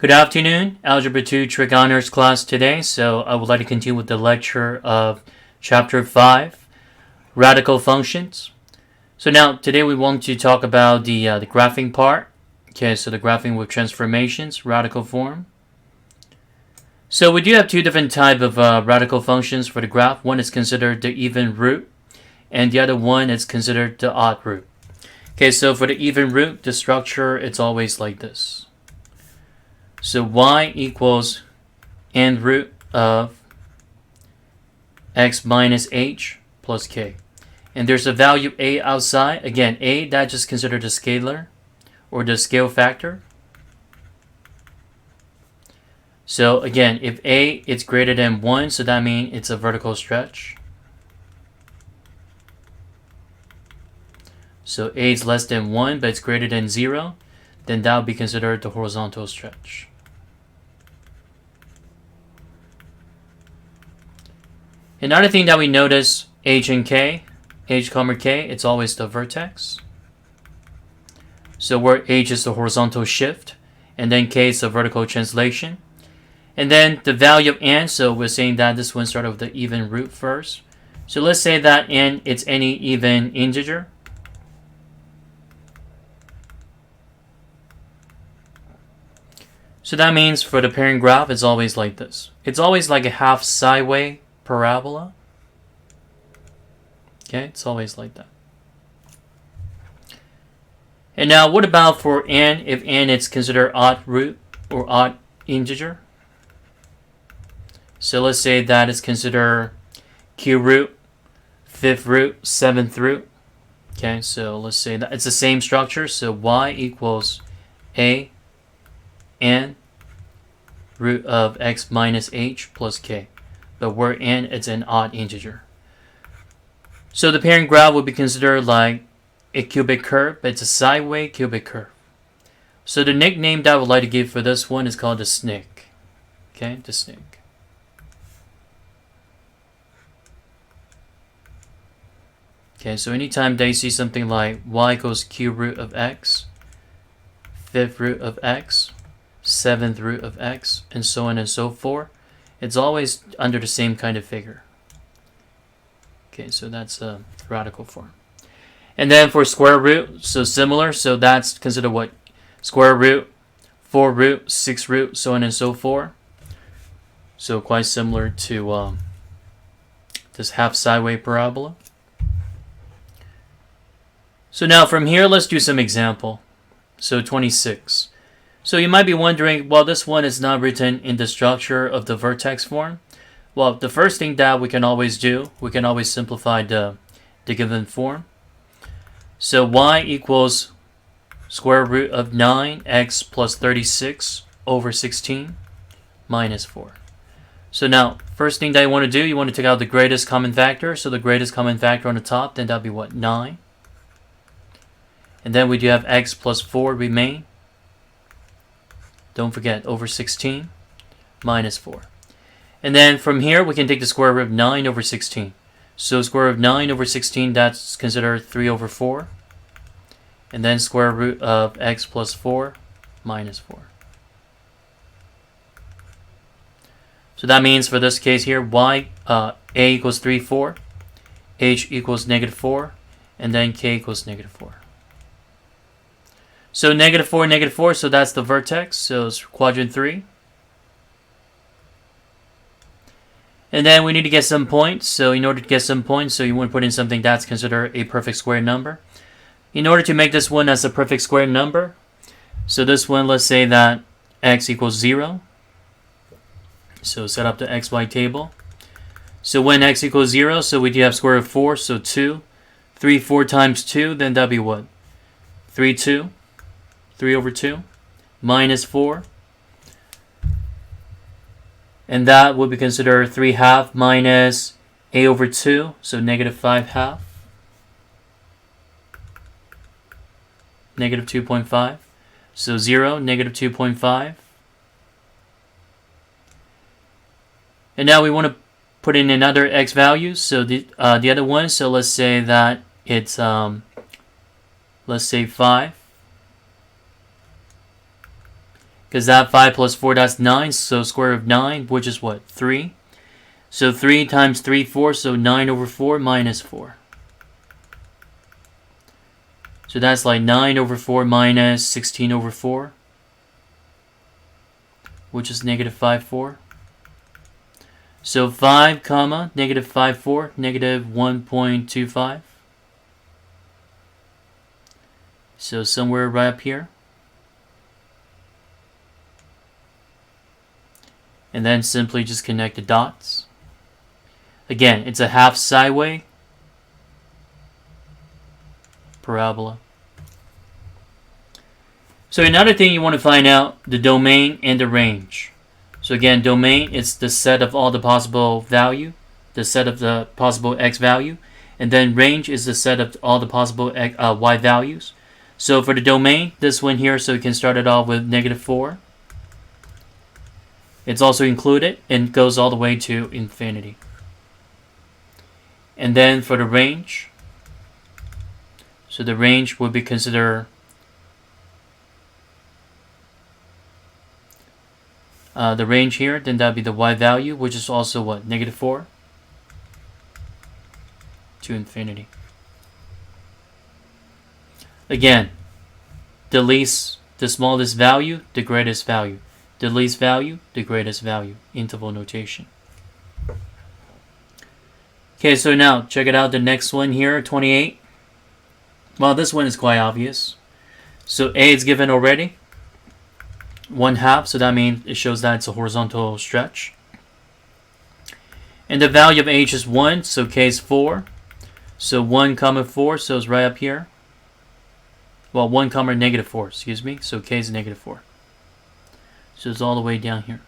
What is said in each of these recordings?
Good afternoon, Algebra 2 Trig Honors class today. So I would like to continue with the lecture of Chapter 5, Radical Functions. So now, today we want to talk about the graphing part. Okay, so the graphing with transformations, radical form. So we do have two different types of radical functions for the graph. One is considered the even root, and the other one is considered the odd root. Okay, so for the even root, the structure, it's always like this. So y equals n root of x minus h plus k. And there's a value a outside. Again, a, that's just considered a scalar or the scale factor. So again, if a is greater than 1, so that means it's a vertical stretch. So a is less than 1, but it's greater than 0, then that would be considered the horizontal stretch. Another thing that we notice, h and k, h comma k, it's always the vertex. So where h is the horizontal shift, and then k is the vertical translation. And then the value of n, so we're saying that this one started with the even root first. So let's say that n, it's any even integer. So that means for the parent graph, it's always like this. It's always like a half sideways parabola. Okay, it's always like that. And now what about for n, if n is considered odd root or odd integer? So let's say that is considered cube root, fifth root, seventh root. Okay, so let's say that it's the same structure. So y equals a n root of x minus h plus k. But where n, it's an odd integer. So the parent graph would be considered like a cubic curve, but it's a sideways cubic curve. So the nickname that I would like to give for this one is called the snake. Okay, the snake. Okay, so anytime they see something like y equals cube root of x, fifth root of x, seventh root of x, and so on and so forth, it's always under the same kind of figure. Okay, so that's a radical form. And then for square root, so similar, so that's considered what? Square root, 4 root, 6 root, so on and so forth. So quite similar to this half sideways parabola. So now from here, let's do some example. So 26. So you might be wondering, well, this one is not written in the structure of the vertex form. Well, the first thing that we can always do, we can always simplify the given form. So y equals square root of 9x plus 36 over 16 minus 4. So now, first thing that you want to do, you want to take out the greatest common factor. So the greatest common factor on the top, then that'll be what? 9. And then we do have x plus 4 remain. Don't forget, over 16 minus 4. And then from here, we can take the square root of 9 over 16. So square root of 9 over 16, that's considered 3 over 4. And then square root of x plus 4 minus 4. So that means for this case here, a equals 3, 4. H equals negative 4. And then k equals negative 4. So negative 4, so that's the vertex. So it's quadrant 3. And then we need to get some points. So in order to get some points, so you want to put in something that's considered a perfect square number. In order to make this one as a perfect square number, so this one, let's say that x equals 0. So set up the xy table. So when x equals 0, so we do have square root of 4, so 2. 3, 4 times 2, then that'll be what? 3, 2. 3 over 2 minus 4. And that would be considered 3 half minus a over 2, so negative 5 half. Negative 2.5. So 0, negative 2.5. And now we want to put in another x value. So the other one, so let's say that it's, let's say 5. because that 5 plus 4, that's 9, so square root of 9, which is what, 3. So 3 times 3, 4, so 9 over 4 minus 4. So that's like 9 over 4 minus 16 over 4, which is negative 5, 4. So 5 comma negative 5, 4, negative 1.25. So somewhere right up here. And then simply just connect the dots. Again, it's a half sideway parabola. So another thing you want to find out, the domain and the range. So again, domain is the set of all the possible value, the set of the possible x value, and then range is the set of all the possible y values. So for the domain, this one here, so you can start it off with negative 4. It's also included and goes all the way to infinity. And then for the range, so the range would be considered the range here, then that would be the y value, which is also what, negative 4 to infinity. Again, the smallest value, the greatest value. The least value, the greatest value. Interval notation. Okay, so now check it out. The next one here, 28. Well, this one is quite obvious. So A is given already. 1/2, so that means it shows that it's a horizontal stretch. And the value of h is 1, so k is 4. So 1 comma 4, so it's right up here. Well, 1 comma negative 4, excuse me. So k is negative 4. So it's all the way down here,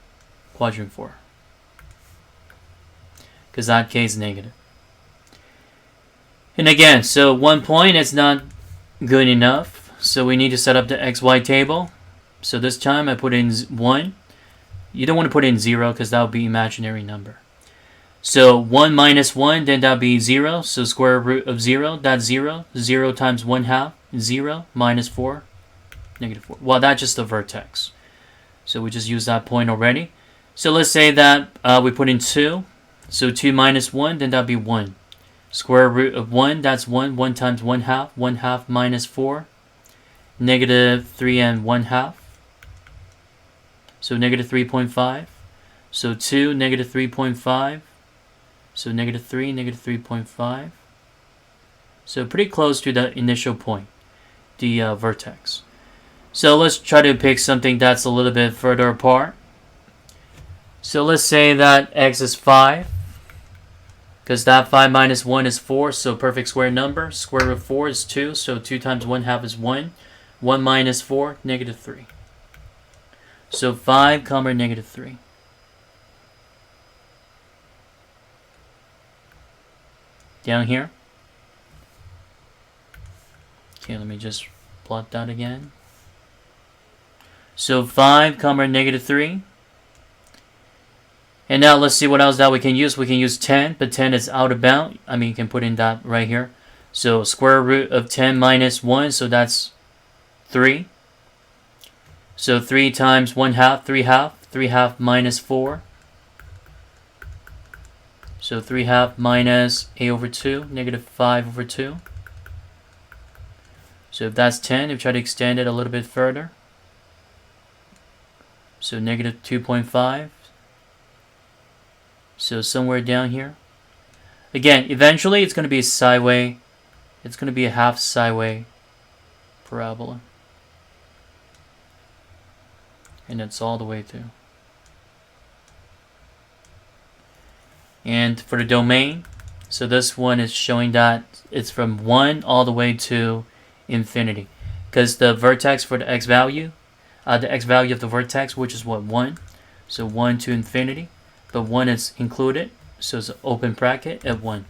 quadrant 4. Because that k is negative. And again, so 1 point is not good enough. So we need to set up the xy table. So this time I put in 1. You don't want to put in 0 because that would be imaginary number. So 1 minus 1, then that would be 0. So square root of 0, that's 0. 0 times 1/2, 0 minus 4, negative 4. Well, that's just the vertex. So we just used that point already. So let's say that we put in 2. So 2 minus 1, then that would be 1. Square root of 1, that's 1. 1 times 1/2, 1/2 minus 4, negative 3 and 1/2. So negative 3.5. So 2, negative 3.5. So negative 3, negative 3.5. So pretty close to the initial point, the vertex. So let's try to pick something that's a little bit further apart. So let's say that x is 5. Because that 5 minus 1 is 4, so perfect square number. Square root of 4 is 2, so 2 times 1/2 is 1. 1 minus 4, negative 3. So 5 comma negative 3. Down here. Okay, let me just plot that again. So 5 comma negative 3. And now let's see what else that we can use. We can use 10, but 10 is out of bound. I mean, you can put in that right here. So square root of 10 minus 1, so that's 3. So 3 times 1/2, 3/2. 3/2 minus 4. So 3/2 minus a over 2, negative 5 over 2. So if that's 10, if you try to extend it a little bit further. So negative 2.5. So somewhere down here. Again, eventually it's going to be a sideway. It's going to be a half sideway parabola. And it's all the way through. And for the domain, so this one is showing that it's from 1 all the way to infinity. Because the vertex for the x value of the vertex, which is what, 1. So 1 to infinity. But 1 is included, so it's an open bracket at 1.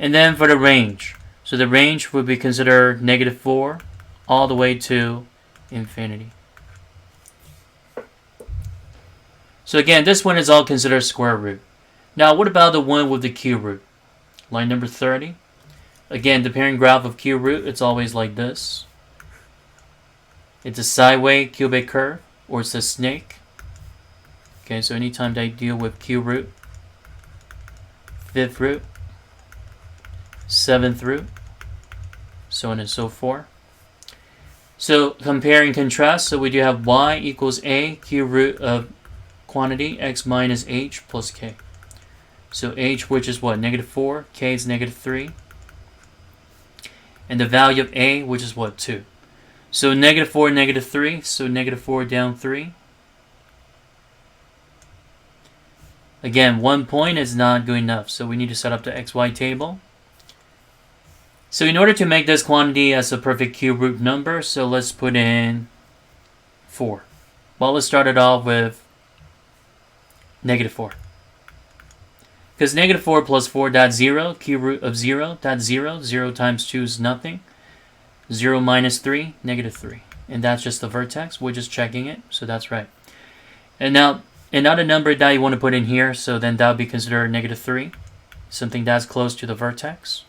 And then for the range. So the range would be considered negative 4 all the way to infinity. So again, this one is all considered square root. Now what about the one with the cube root? Line number 30. Again, the pairing graph of cube root, it's always like this. It's a sideways cubic curve, or it's a snake. Okay, so anytime that I deal with cube root, fifth root, seventh root, so on and so forth. So compare and contrast, so we do have y equals a cube root of quantity x minus h plus k. So h, which is what? -4, k is -3. And the value of a, which is what? 2. So -4, -3, so -4 down 3. Again, 1 point is not good enough, so we need to set up the xy table. So in order to make this quantity as a perfect cube root number, so let's put in 4. Well, let's start it off with -4. Because -4 plus 4, that's 0. Cube root of 0, that's 0. 0 times 2 is nothing. 0 minus 3, -3. And that's just the vertex. We're just checking it, so that's right. And now, another number that you want to put in here, so then that would be considered -3. Something that's close to the vertex.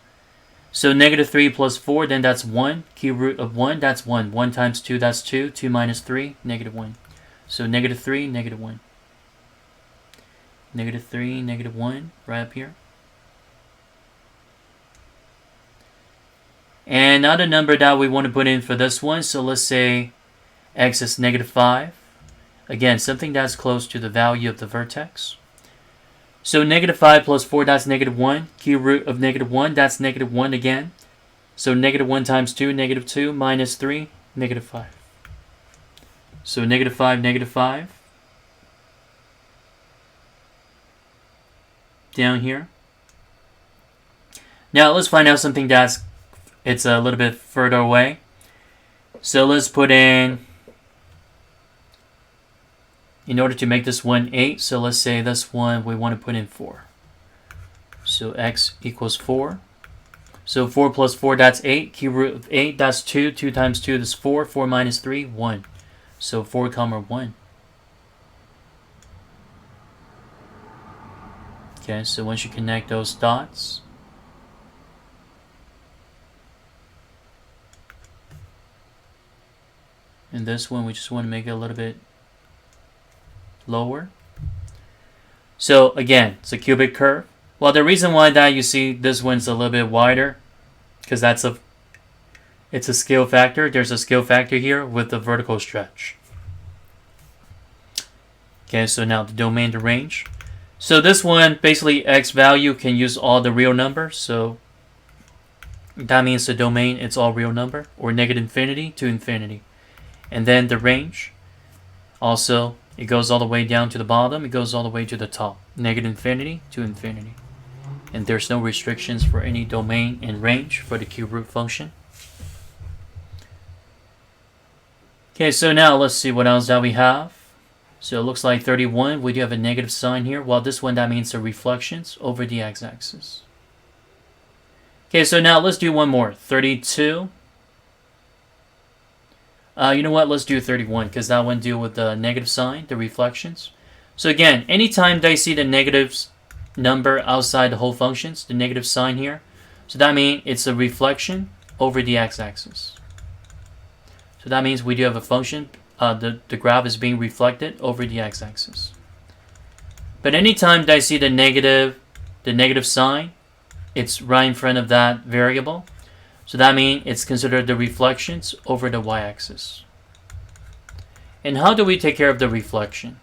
So -3 plus 4, then that's 1. Cube root of 1, that's 1. 1 times 2, that's 2. 2 minus 3, -1. So -3, -1. -3, -1, right up here. And another number that we want to put in for this one, so let's say x is -5. Again, something that's close to the value of the vertex. So -5 plus 4, that's -1. Cube root of -1, that's -1 again. So -1 times 2, -2, minus 3, -5. So -5, -5. Down here. Now let's find out something it's a little bit further away. So let's put in order to make this one 8, so let's say this one we want to put in 4. So x equals 4. So 4 plus 4, that's 8. Cube root of 8, that's 2. 2 times 2 is 4. 4 minus 3, 1. So 4, 1. Okay, so once you connect those dots, and this one we just want to make it a little bit lower. So again, it's a cubic curve. Well, the reason why that you see this one's a little bit wider, because it's a scale factor. There's a scale factor here with the vertical stretch. Okay, so now the domain, the range. So this one, basically x value can use all the real numbers. So that means the domain, it's all real number, or -infinity to infinity. And then the range, also, it goes all the way down to the bottom. It goes all the way to the top. -infinity to infinity. And there's no restrictions for any domain and range for the cube root function. Okay, so now let's see what else that we have. So it looks like 31. We do have a negative sign here. Well, this one, that means the reflections over the x-axis. Okay, so now let's do one more. 32. You know what? Let's do 31 because that one deal with the negative sign, the reflections. So again, anytime they see the negatives number outside the whole functions, the negative sign here, so that means it's a reflection over the x-axis. So that means we do have a function. The graph is being reflected over the x-axis. But anytime that I see the negative sign, it's right in front of that variable. So that means it's considered the reflections over the y-axis. And how do we take care of the reflection?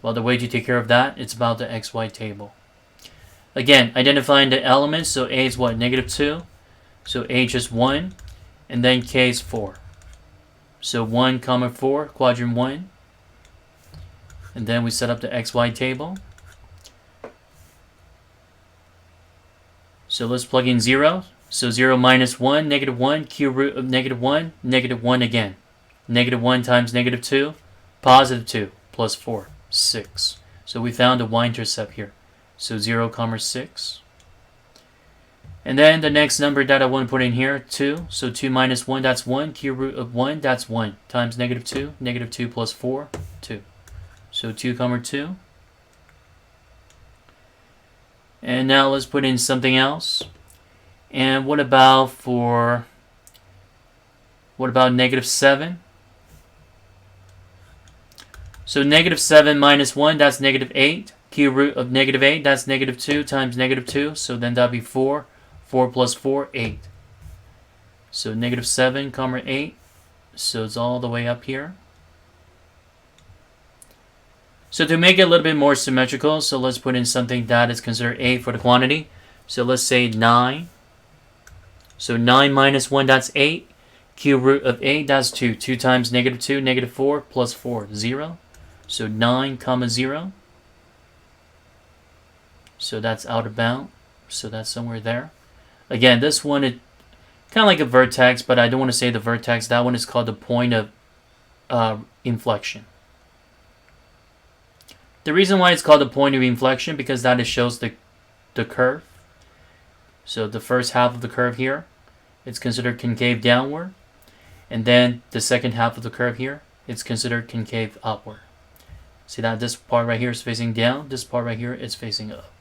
Well, the way to take care of that, it's about the xy table. Again, identifying the elements, so a is what? -2. So h is 1, and then k is 4. So 1, 4, quadrant 1. And then we set up the xy table. So let's plug in 0. So 0 minus 1, -1, cube root of -1, -1 again. -1 times -2, +2, plus 4, 6. So we found the y-intercept here. So 0, 6. And then the next number that I want to put in here, 2. So 2 minus 1, that's 1. Cube root of 1, that's 1. Times -2. -2 plus 4, 2. So 2, 2. And now let's put in something else. And what about -7? So negative 7 minus 1, that's negative 8. Cube root of negative 8, that's negative 2 times negative 2. So then that'll be 4. 4 plus 4, 8. So negative 7, comma 8. So it's all the way up here. So to make it a little bit more symmetrical, so let's put in something that is considered 8 for the quantity. So let's say 9. So 9 minus 1, that's 8. Cube root of 8, that's 2. 2 times negative 2, negative 4, plus 4, 0. So 9, comma 0. So that's out of bound. So that's somewhere there. Again, this one is kind of like a vertex, but I don't want to say the vertex. That one is called the point of inflection. The reason why it's called the point of inflection, because that it shows the curve. So the first half of the curve here, it's considered concave downward. And then the second half of the curve here, it's considered concave upward. See that this part right here is facing down, this part right here is facing up.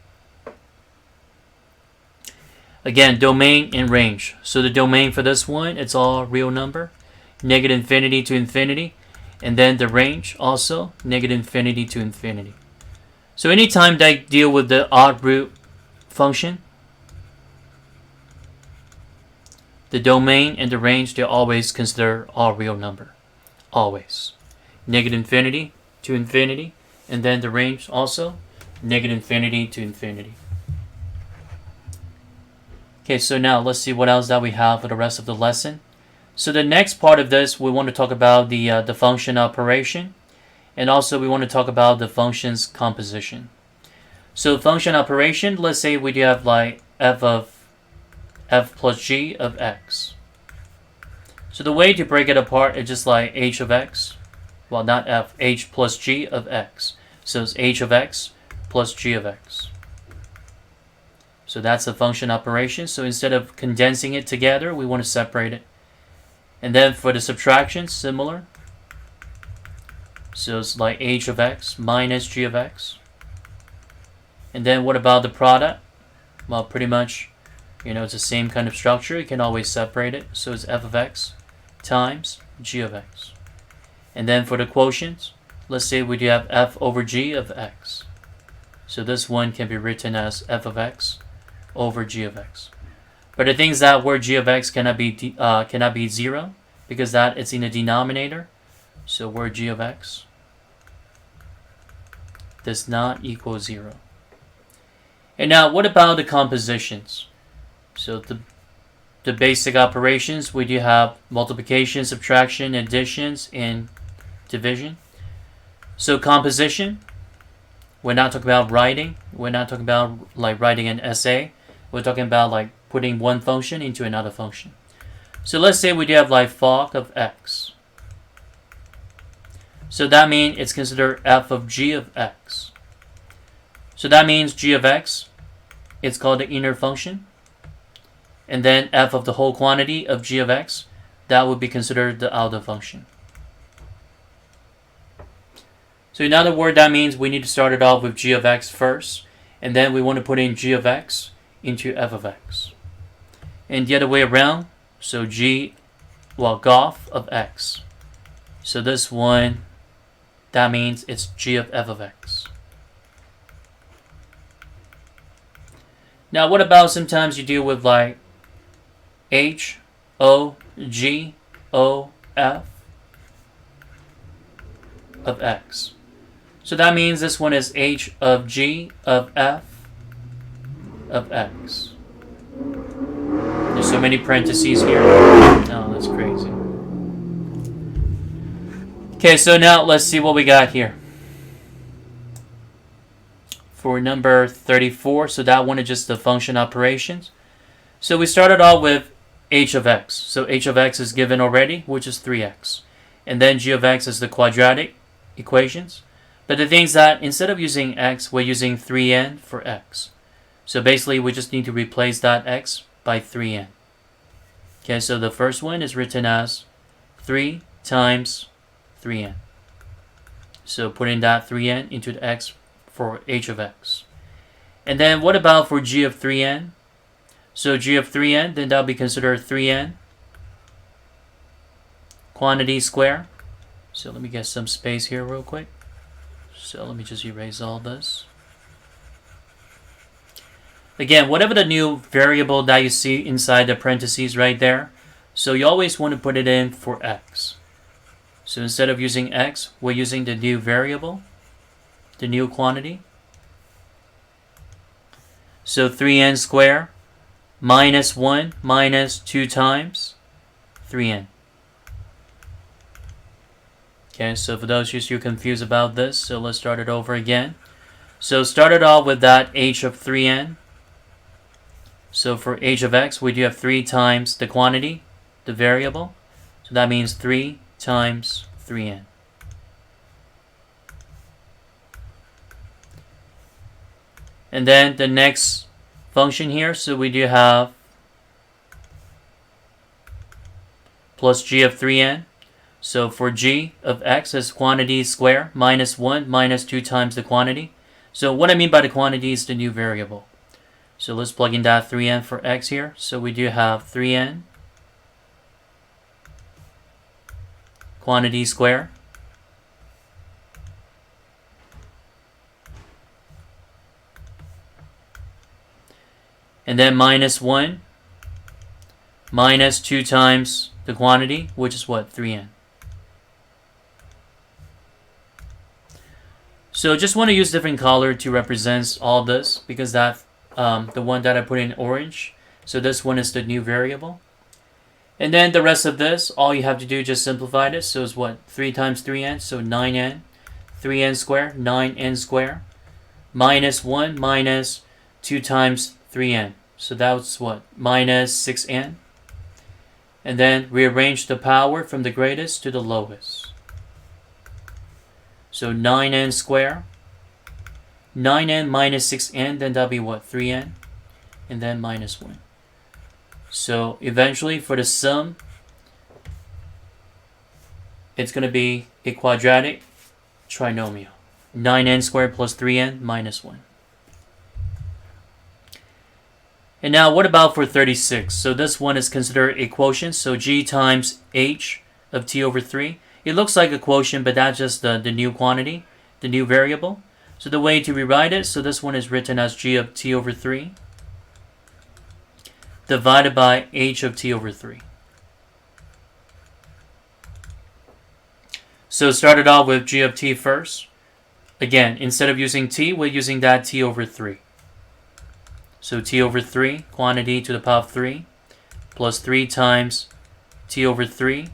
Again, domain and range. So the domain for this one, it's all real number. Negative infinity to infinity. And then the range also, negative infinity to infinity. So anytime that I deal with the odd root function, the domain and the range, they always consider all real number. Always. Negative infinity to infinity. And then the range also, negative infinity to infinity. Okay, so now let's see what else that we have for the rest of the lesson. So the next part of this, we want to talk about the function operation. And also we want to talk about the function's composition. So function operation, let's say we do have like f plus g of x. So the way to break it apart is just like h of x. Well, not f, h plus g of x. So it's h of x plus g of x. So that's the function operation. So instead of condensing it together, we want to separate it. And then for the subtraction, similar. So it's like h of x minus g of x. And then what about the product? Well, pretty much, it's the same kind of structure. You can always separate it. So it's f of x times g of x. And then for the quotients, let's say we do have f over g of x. So this one can be written as f of x over g of x. But the thing is that where g of x cannot be 0, because that it's in the denominator. So where g of x does not equal 0. And now what about the compositions? So the basic operations, we do have multiplication, subtraction, additions, and division. So composition, we're not talking about writing. We're not talking about like writing an essay. We're talking about like putting one function into another function. So let's say we do have like fog of x. So that means it's considered f of g of x. So that means g of x, it's called the inner function. And then f of the whole quantity of g of x, that would be considered the outer function. So in other words, that means we need to start it off with g of x first. And then we want to put in g of x into f of x. And the other way around, so gof of x. So this one, that means it's g of f of x. Now what about sometimes you deal with like h, o, g, o, f of x. So that means this one is h of g of f of x. There's so many parentheses here. Oh, that's crazy. Okay, so now let's see what we got here. For number 34, so that one is just the function operations. So we started off with h of x. So h of x is given already, which is 3x. And then g of x is the quadratic equations. But the thing is that instead of using x, we're using 3n for x. So basically, we just need to replace that x by 3n. Okay, so the first one is written as 3 times 3n. So putting that 3n into the x for h of x. And then what about for g of 3n? So g of 3n, then that'll be considered 3n quantity square. So let me get some space here real quick. So let me just erase all this. Again, whatever the new variable that you see inside the parentheses right there, so you always want to put it in for x. So instead of using x, we're using the new variable, the new quantity. So 3n squared minus 1 minus 2 times 3n. Okay, so for those of you confused about this, so let's start it over again. So started off with that h of 3n. So for h of x, we do have 3 times the quantity, the variable. So that means 3 times 3n. And then the next function here, so we do have plus g of 3n. So for g of x as quantity square minus 1 minus 2 times the quantity. So what I mean by the quantity is the new variable. So let's plug in that 3n for x here. So we do have 3n quantity square and then minus 1 minus 2 times the quantity, which is what? 3n. So just want to use different color to represent all this because that the one that I put in orange. So this one is the new variable. And then the rest of this, all you have to do is just simplify this. So it's what? 3 times 3n, so 9n. 3n squared, 9n squared. Minus 1 minus 2 times 3n. So that's what? Minus 6n. And then rearrange the power from the greatest to the lowest. So 9n squared. 9n minus 6n, then that'll be what? 3n. And then minus 1. So eventually for the sum, it's going to be a quadratic trinomial. 9n squared plus 3n minus 1. And now what about for 36? So this one is considered a quotient. So g times h of t over 3. It looks like a quotient, but that's just the new quantity, the new variable. So the way to rewrite it, so this one is written as g of t over 3 divided by h of t over 3. So started off with g of t first. Again, instead of using t, we're using that t over 3. So t over 3, quantity to the power of 3, plus 3 times t over 3,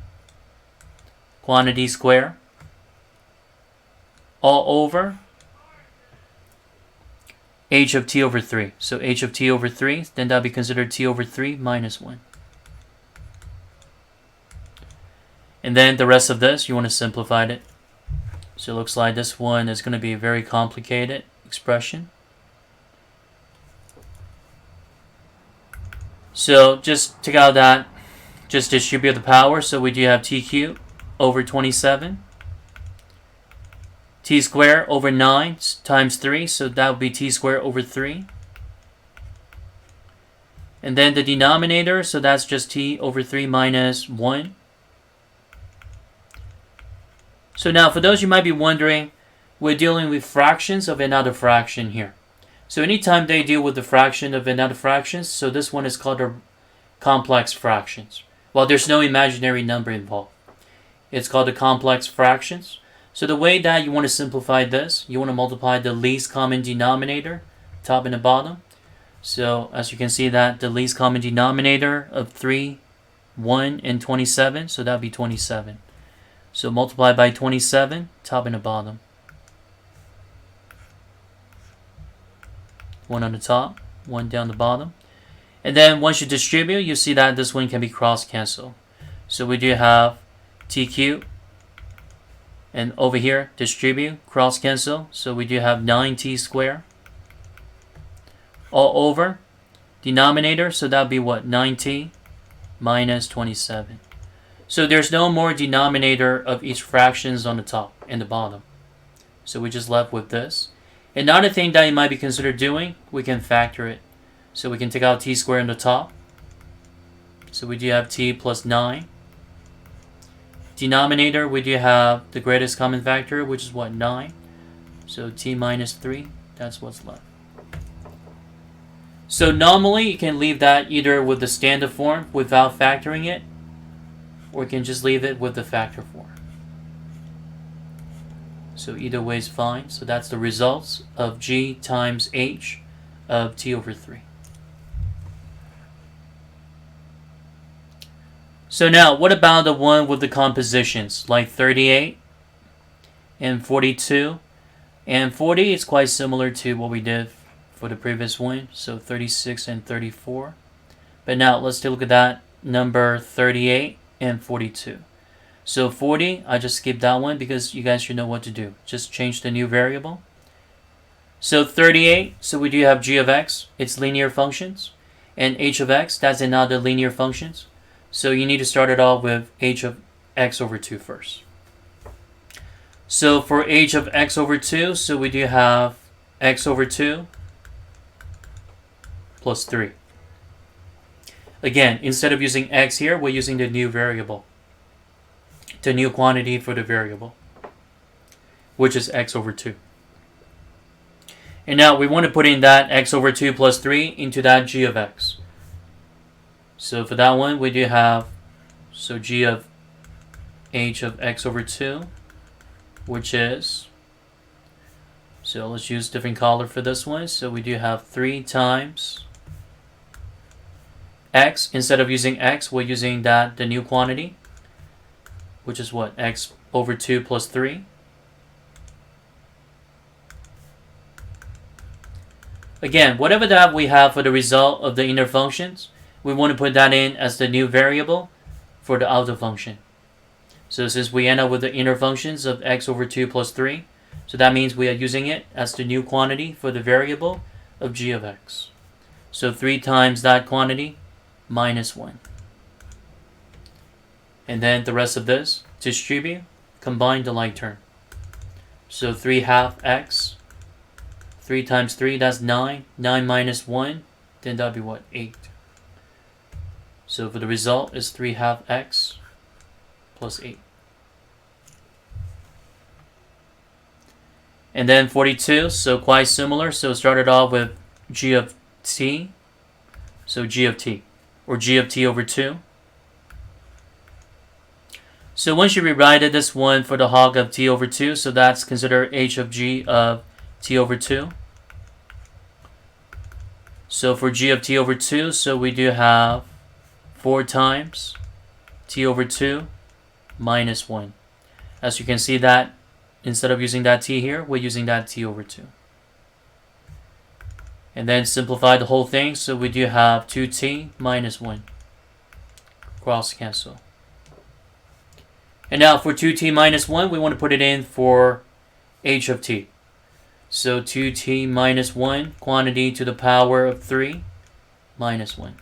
quantity square, all over h of t over 3. So h of t over 3, then that'll be considered t over 3 minus 1. And then the rest of this, you want to simplify it. So it looks like this one is going to be a very complicated expression. So just take out that, just distribute the power. So we do have t cubed over 27. T squared over 9 times 3, so that would be t squared over 3. And then the denominator, so that's just t over 3 minus 1. So now for those you might be wondering, we're dealing with fractions of another fraction here. So anytime they deal with the fraction of another fraction, so this one is called a complex fractions. Well, there's no imaginary number involved. It's called the complex fractions. So the way that you want to simplify this, you want to multiply the least common denominator, top and the bottom. So as you can see that the least common denominator of 3, 1, and 27, so that would be 27. So multiply by 27, top and the bottom. 1 on the top, 1 down the bottom. And then once you distribute, you see that this one can be cross-cancelled. So we do have t cubed. And over here, distribute, cross-cancel. So we do have 9t squared. All over denominator, so that would be what? 9t minus 27. So there's no more denominator of each fractions on the top and the bottom. So we just left with this. Another thing that you might be considered doing, we can factor it. So we can take out t squared on the top. So we do have t plus 9. Denominator, we do have the greatest common factor, which is what? 9. So t minus 3, that's what's left. So normally you can leave that either with the standard form without factoring it, or you can just leave it with the factor form. So either way is fine. So that's the results of g times h of t over 3. So now, what about the one with the compositions, like 38 and 42? And 40 is quite similar to what we did for the previous one, so 36 and 34. But now, let's take a look at that number 38 and 42. So 40, I just skipped that one because you guys should know what to do. Just change the new variable. So 38, so we do have g of x, it's linear functions. And h of x, that's another linear functions. So you need to start it off with h of x over 2 first. So for h of x over 2, so we do have x over 2 plus 3. Again, instead of using x here, we're using the new variable. The new quantity for the variable, which is x over 2. And now we want to put in that x over 2 plus 3 into that g of x. So for that one, we do have, so g of h of x over 2, which is, so let's use different color for this one. So we do have 3 times x. Instead of using x, we're using that the new quantity, which is what? X over 2 plus 3. Again, whatever that we have for the result of the inner functions, we want to put that in as the new variable for the outer function. So since we end up with the inner functions of x over 2 plus 3, so that means we are using it as the new quantity for the variable of g of x. So 3 times that quantity minus 1. And then the rest of this, distribute, combine the like term. So 3 half x, 3 times 3, that's 9. 9 minus 1, then that'll be what? 8. So for the result is 3 half x plus 8. And then 42, so quite similar. So started off with g of t, so g of t, or g of t over 2. So once you rewrite it, this one for the hog of t over 2, so that's considered h of g of t over 2. So for g of t over 2, so we do have 4 times t over 2 minus 1. As you can see that, instead of using that t here, we're using that t over 2. And then simplify the whole thing, so we do have 2t minus 1. Cross cancel. And now for 2t minus 1, we want to put it in for h of t. So 2t minus 1, quantity to the power of 3, minus 1.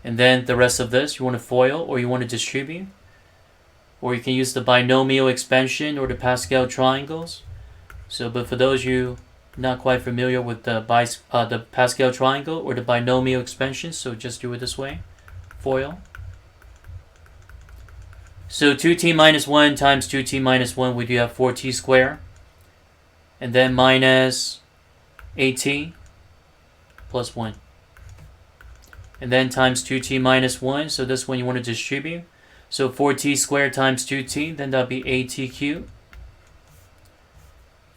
And then the rest of this, you want to FOIL or you want to distribute. Or you can use the binomial expansion or the Pascal triangles. So, but for those you not quite familiar with the Pascal triangle or the binomial expansion, so just do it this way. FOIL. So 2t minus 1 times 2t minus 1, we do have 4t squared. And then minus 8t plus 1. And then times 2t minus 1, so this one you want to distribute. So 4t squared times 2t, then that'll be 8t cubed.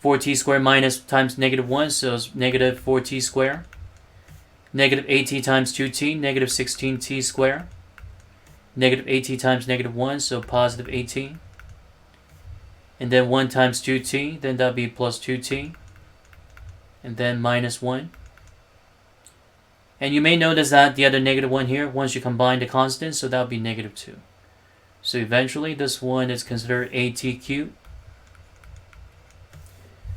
4t squared minus times negative 1, so it's negative 4t squared. Negative 8t times 2t, negative 16t squared. Negative 8t times negative 1, so positive 8t. And then 1 times 2t, then that'll be plus 2t. And then minus 1. And you may notice that the other negative 1 here, once you combine the constants, so that'll be negative 2. So eventually this one is considered 8t cubed.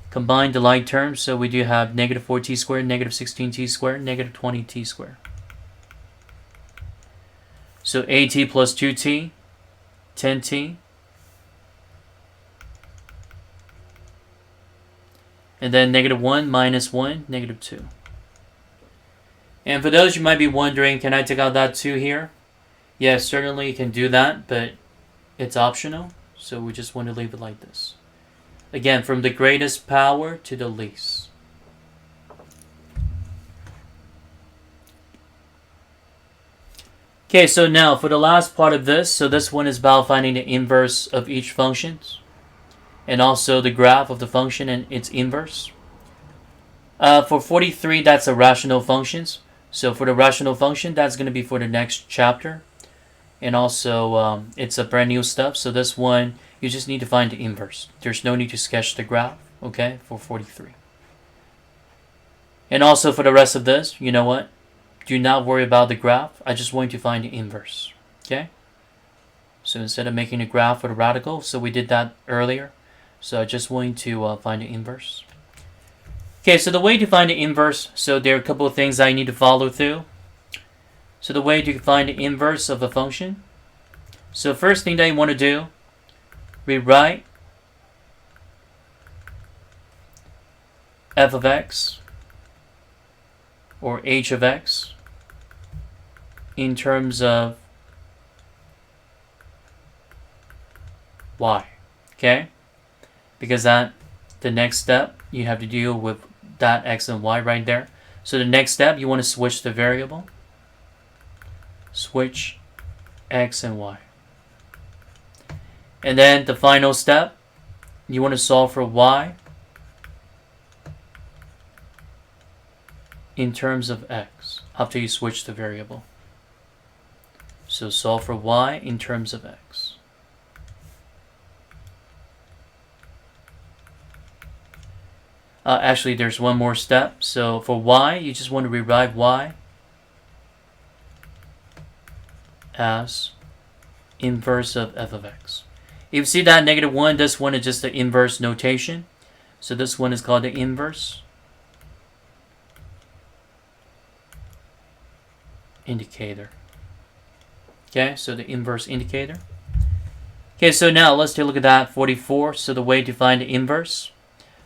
Combine the like terms, so we do have negative 4t squared, negative 16t squared, negative 20t squared. So 8t plus 2t, 10t. And then negative 1 minus 1, negative 2. And for those you might be wondering, can I take out that 2 here? Yes, certainly you can do that, but it's optional. So we just want to leave it like this. Again, from the greatest power to the least. Okay, so now for the last part of this, so this one is about finding the inverse of each function, and also the graph of the function and its inverse. For 43, that's a rational functions. So for the rational function, that's going to be for the next chapter. And also, it's a brand new step. So this one, you just need to find the inverse. There's no need to sketch the graph, okay, for 43. And also for the rest of this, you know what? Do not worry about the graph. I just want you to find the inverse, okay? So instead of making a graph for the radical, so we did that earlier. So I just want to find the inverse. Okay, so the way to find the inverse, so there are a couple of things I need to follow through. So the way to find the inverse of a function. So first thing that you want to do, rewrite f of x or h of x in terms of y, okay? Because that the next step you have to deal with that x and y right there. So the next step you want to switch the variable. Switch x and y. And then the final step, you want to solve for y in terms of x after you switch the variable. So solve for y in terms of x. Actually, there's one more step. So for y, you just want to rewrite y as inverse of f of x. If you see that -1, this one is just the inverse notation. So this one is called the inverse indicator. Okay, so the inverse indicator. Okay, so now let's take a look at that 44. So the way to find the inverse.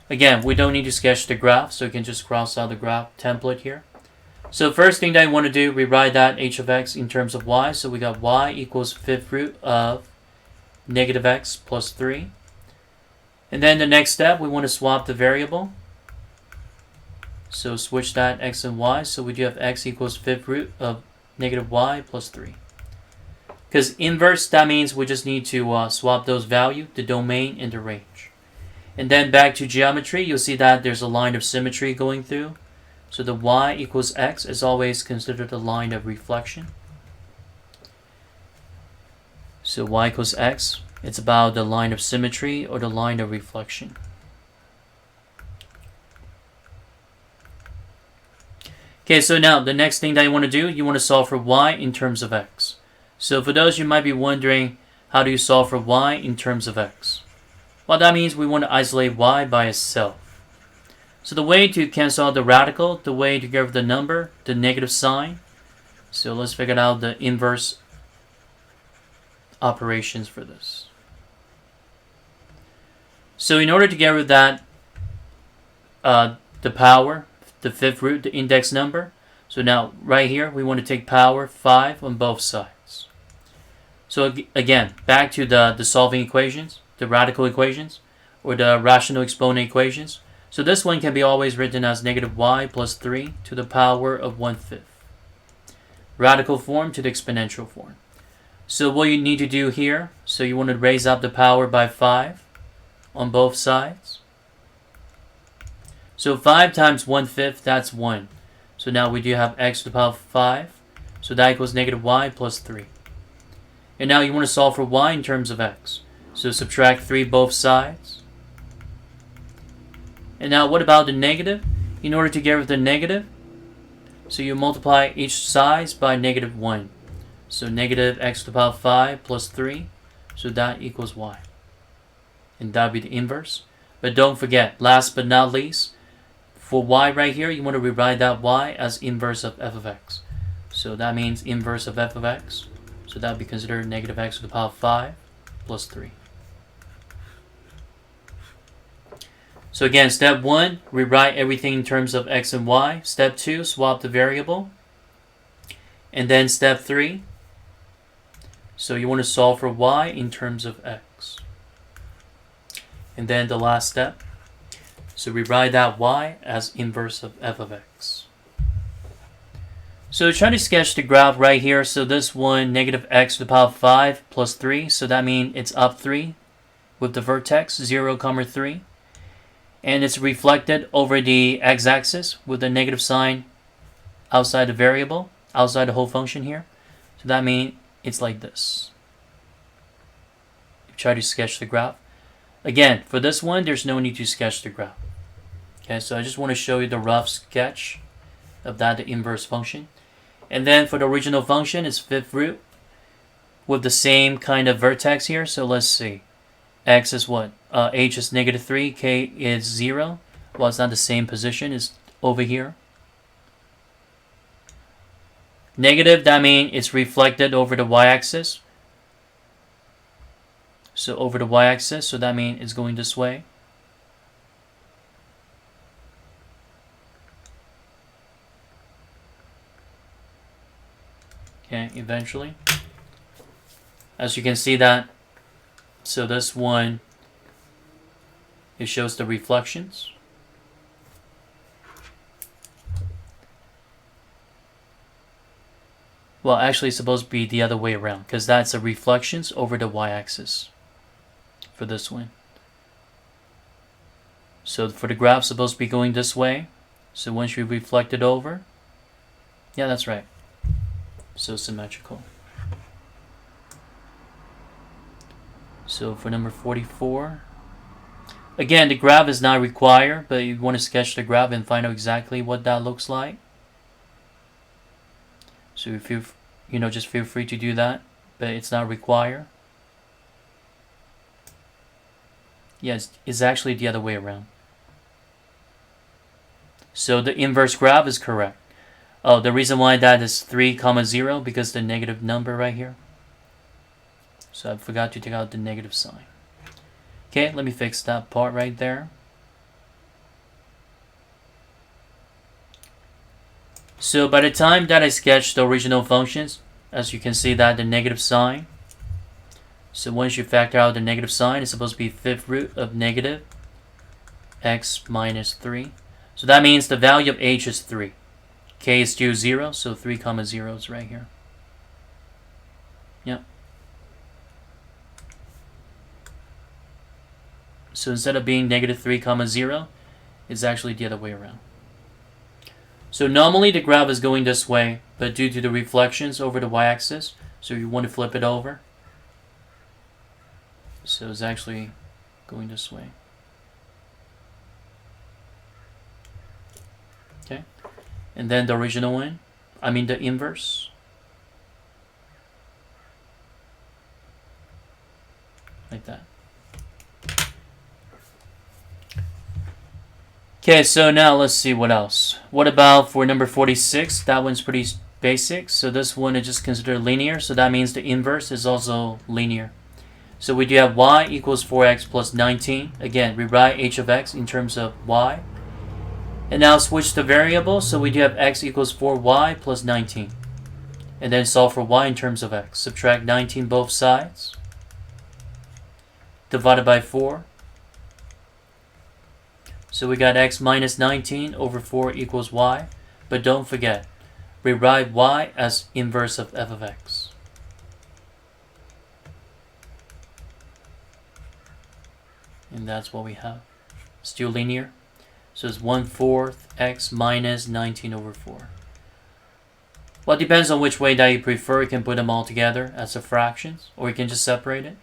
Again, we don't need to sketch the graph, so you can just cross out the graph template here. So first thing that I want to do, rewrite that h of x in terms of y. So we got y equals fifth root of negative x plus 3. And then the next step, we want to swap the variable. So switch that x and y. So we do have x equals fifth root of negative y plus 3. Because inverse, that means we just need to swap those values, the domain and the range. And then back to geometry, you'll see that there's a line of symmetry going through. So the y equals x is always considered a line of reflection. So y equals x, it's about the line of symmetry or the line of reflection. Okay, so now the next thing that you want to do, you want to solve for y in terms of x. So for those you might be wondering, how do you solve for y in terms of x? Well, that means we want to isolate y by itself. So the way to cancel out the radical, the way to get rid of the number, the negative sign. So let's figure out the inverse operations for this. So in order to get rid of that, the power, the fifth root, the index number. So now right here, we want to take power 5 on both sides. So again, back to the solving equations, the radical equations, or the rational exponent equations. So this one can be always written as negative y plus 3 to the power of 1/5. Radical form to the exponential form. So what you need to do here, so you want to raise up the power by 5 on both sides. So 5 times 1/5, that's 1. So now we do have x to the power of 5. So that equals negative y plus 3. And now you want to solve for y in terms of x. So subtract 3 both sides. And now what about the negative? In order to get rid of the negative, so you multiply each side by negative 1. So negative x to the power of 5 plus 3. So that equals y. And that would be the inverse. But don't forget, last but not least, for y right here, you want to rewrite that y as inverse of f of x. So that means inverse of f of x. So that would be considered negative x to the power of 5 plus 3. So again, step 1, rewrite everything in terms of x and y. Step 2, swap the variable. And then step 3, so you want to solve for y in terms of x. And then the last step. So we write that y as inverse of f of x. So try to sketch the graph right here. So this one, negative x to the power of 5 plus 3. So that means it's up 3 with the vertex 0, 3. And it's reflected over the x-axis with a negative sign outside the variable, outside the whole function here. So that means it's like this. Try to sketch the graph. Again, for this one, there's no need to sketch the graph. Okay, so I just want to show you the rough sketch of that, the inverse function. And then for the original function, it's fifth root with the same kind of vertex here. So let's see. X is what? H is negative 3, K is 0. Well, it's not the same position, it's over here. Negative, that means it's reflected over the y-axis. So over the y-axis, so that means it's going this way. Okay, eventually. As you can see that, so this one, it shows the reflections. Well, actually it's supposed to be the other way around, because that's the reflections over the y-axis for this one. So for the graph, it's supposed to be going this way. So once you reflect it over, yeah, that's right. So symmetrical. So for number 44, again, the graph is not required, but you want to sketch the graph and find out exactly what that looks like. So if you just feel free to do that, but it's not required. Yes, it's actually the other way around. So the inverse graph is correct. Oh, the reason why that is 3, 0, because the negative number right here. So I forgot to take out the negative sign. Okay, let me fix that part right there. So by the time that I sketched the original functions, as you can see that the negative sign. So once you factor out the negative sign, it's supposed to be fifth root of negative x minus 3. So that means the value of h is 3. K is still 0, so 3, 0 is right here. Yep. So instead of being negative 3, 0, it's actually the other way around. So normally the graph is going this way, but due to the reflections over the y-axis, so you want to flip it over. So it's actually going this way. Okay. And then the original one, the inverse. Like that. Okay, so now let's see what else. What about for number 46? That one's pretty basic. So this one is just considered linear. So that means the inverse is also linear. So we do have y equals 4x plus 19. Again, we write h of x in terms of y. And now switch the variable. So we do have x equals 4y plus 19. And then solve for y in terms of x. Subtract 19 both sides. Divided by 4. So we got x minus 19 over 4 equals y. But don't forget, we write y as inverse of f of x. And that's what we have. Still linear. So it's 1/4 x minus 19 over 4. Well, it depends on which way that you prefer. You can put them all together as a fractions, or you can just separate it.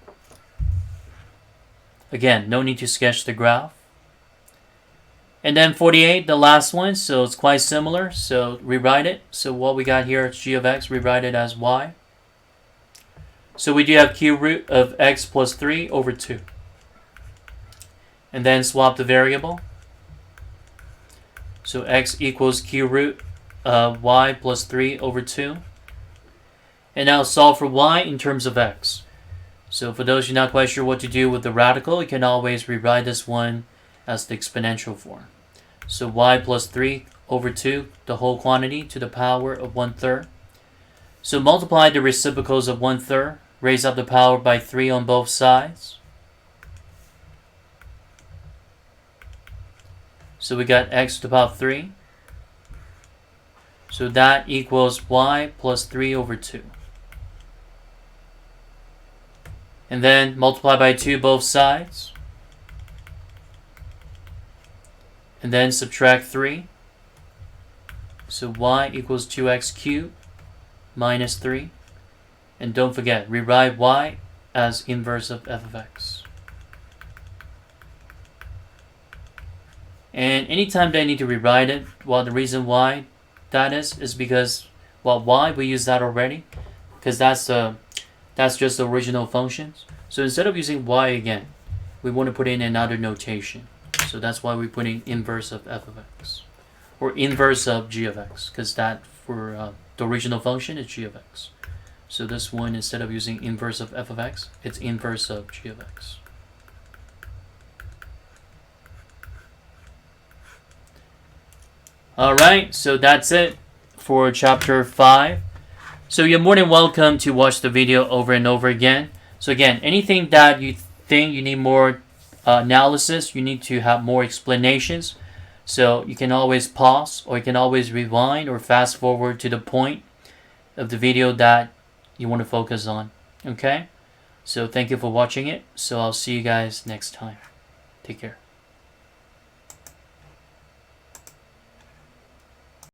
Again, no need to sketch the graph. And then 48, the last one, so it's quite similar. So rewrite it. So what we got here is g of x, rewrite it as y. So we do have cube root of x plus 3 over 2. And then swap the variable. So x equals cube root of y plus 3 over 2. And now solve for y in terms of x. So for those who are not quite sure what to do with the radical, you can always rewrite this one as the exponential form. So y plus 3 over 2, the whole quantity to the power of 1/3. So multiply the reciprocals of 1/3, raise up the power by 3 on both sides. So we got x to the power 3. So that equals y plus 3 over 2. And then multiply by 2 both sides. And then subtract 3. So y equals 2x cubed minus 3. And don't forget, rewrite y as inverse of f of x. And anytime that I need to rewrite it, well, the reason why that is because, well, y, we use that already, because that's just the original functions. So instead of using y again, we want to put in another notation. So that's why we put in inverse of f of x, or inverse of g of x, because that for the original function is g of x. So this one, instead of using inverse of f of x, it's inverse of g of x. Alright, so that's it for chapter 5. So you're more than welcome to watch the video over and over again. So again, anything that you think you need more analysis, you need to have more explanations, so you can always pause, or you can always rewind or fast forward to the point of the video that you want to focus on. Okay? So thank you for watching it. So I'll see you guys next time. Take care.